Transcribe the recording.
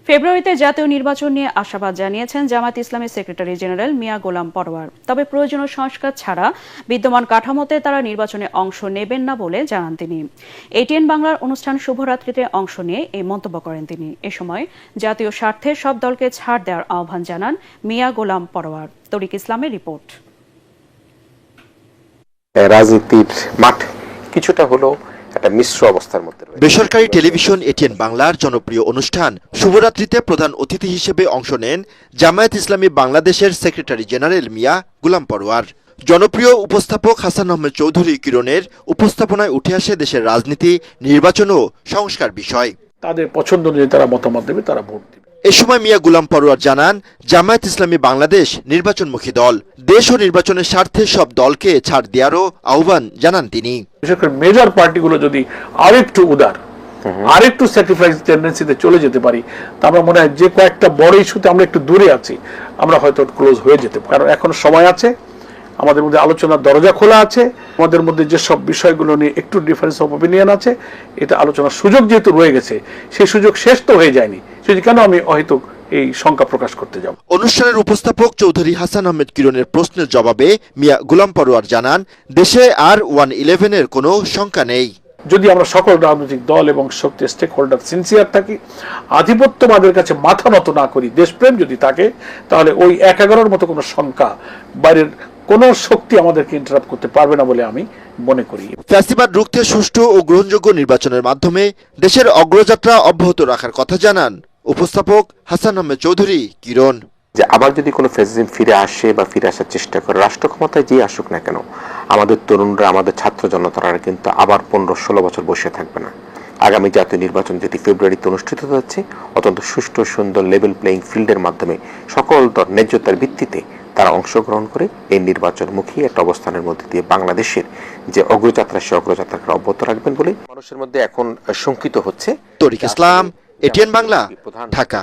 ফেব্রুয়ারিতে জাতীয় নির্বাচন নিয়ে আশাবাদ জানিয়েছেন জামায়াত ইসলামীর সেক্রেটারি জেনারেল মিয়া গোলাম পরোয়ার। তবে প্রয়োজনীয় সংস্কার ছাড়া বিদ্যমান কাঠামোতে তারা নির্বাচনে অংশ নেবেন না বলে জানান তিনি। এটিএন বাংলার অনুষ্ঠান শুভরাত্রিতে অংশ নিয়ে এই মন্তব্য করেন তিনি। এ সময় জাতীয় স্বার্থে সব দলকে ছাড় দেওয়ার আহ্বান জানান মিয়া গোলাম পরোয়ার। তরিক ইসলামের রিপোর্ট। রাজনীতির মাঠ কিছুটা হলো একটা মিশ্র অবস্থার মধ্যে রয়েছে। বেসরকারি টেলিভিশন এটিএন বাংলার জনপ্রিয় অনুষ্ঠান শুভরাত্রিতে প্রধান অতিথি হিসেবে অংশ নেন জামায়াত ইসলামী বাংলাদেশের সেক্রেটারি জেনারেল মিয়া গোলাম পরোয়ার। জনপ্রিয় উপস্থাপক হাসান আহমেদ চৌধুরী কিরণের উপস্থাপনায় উঠে আসে দেশের রাজনীতি, নির্বাচন ও সংস্কার বিষয়। তাদের পছন্দ অনুযায়ী তারা মতামত দেবে, তারা ভোট দেবে। এ সময় মিয়া গোলাম পরোয়ার জানান, জামায়াত ইসলামী বাংলাদেশ নির্বাচনমুখী দল। দেশ ও নির্বাচনের স্বার্থে সব দলকে ছাড় দেওয়ারও আহ্বান জানান তিনি। বিশেষ করে মেজর পার্টিগুলো যদি আরেকটু উদার, আরেকটু স্যাক্রিফাইস টেন্ডেন্সিতে চলে যেতে পারি, তা আমরা মনে হয় যে কয়েকটা বড় ইস্যুতে আমরা একটু দূরে আছি, আমরা হয়তো ক্লোজ হয়ে যেতে পারি। কারণ এখনো সময় আছে, আমাদের মধ্যে আলোচনার দরজা খোলা আছে। আমাদের মধ্যে যেসব বিষয়গুলো নিয়ে একটু ডিফারেন্স অফ অপিনিয়ন আছে, এটা আলোচনার সুযোগ যেহেতু রয়ে গেছে, সেই সুযোগ শেষ তো হয়ে যায়নি। সেটি কেন আমি হয়তো এই শঙ্কা প্রকাশ করতে যাব। অনুষ্ঠানের উপস্থাপক চৌধুরী হাসান আহমেদ কিরণের প্রশ্নের জবাবে মিয়া গোলাম পরোয়ার জানান, দেশে আর 111-এর কোনো শঙ্কা নেই। যদি আমরা সকল রাজনৈতিক দল এবং শক্তি স্টেক হোল্ডার সিনসিয়ার থাকি, আধিপত্যবাদের কাছে মাথা নত না করি, দেশপ্রেম যদি থাকে, তাহলে ওই 111-র মতো কোনো শঙ্কা বাইরের কোন শক্তি আমাদেরকে ইন্টারাপ্ট করতে পারবে না বলে আমি মনে করি। ফ্যাসিবাদ রুখতে সুষ্ঠু ও গ্রহণযোগ্য নির্বাচনের মাধ্যমে দেশের অগ্রযাত্রা অব্যাহত রাখার কথা জানান উপস্থাপক হাসান আহমেদ চৌধুরী কিরণ। যে আবার যদি কোনো ফ্যাসিজম ফিরে আসে বা ফিরে আসার চেষ্টা করে, রাষ্ট্র ক্ষমতায় যে আসুক না কেন, আমাদের তরুণরা, আমাদের ছাত্র জনতারা কিন্তু আবার 15-16 বছর বসে থাকবে না। আগামী জাতীয় নির্বাচন যেটি ফেব্রুয়ারিতে অনুষ্ঠিত হচ্ছে, অত্যন্ত সুষ্ঠু, সুন্দর, লেভেল প্লেইং ফিল্ডের মাধ্যমে সকল দল ন্যায্যতার ভিত্তিতে তারা অংশগ্রহণ করে এই নির্বাচনমুখী একটা অবস্থানের মধ্যে দিয়ে বাংলাদেশের যে অগ্রযাত্রা, সে অগ্রযাত্রাকে অব্যাহত রাখবেন বলে মানুষের মধ্যে এখন শঙ্কিত হচ্ছে। তরিক ইসলাম, এটিএন বাংলা, ঢাকা।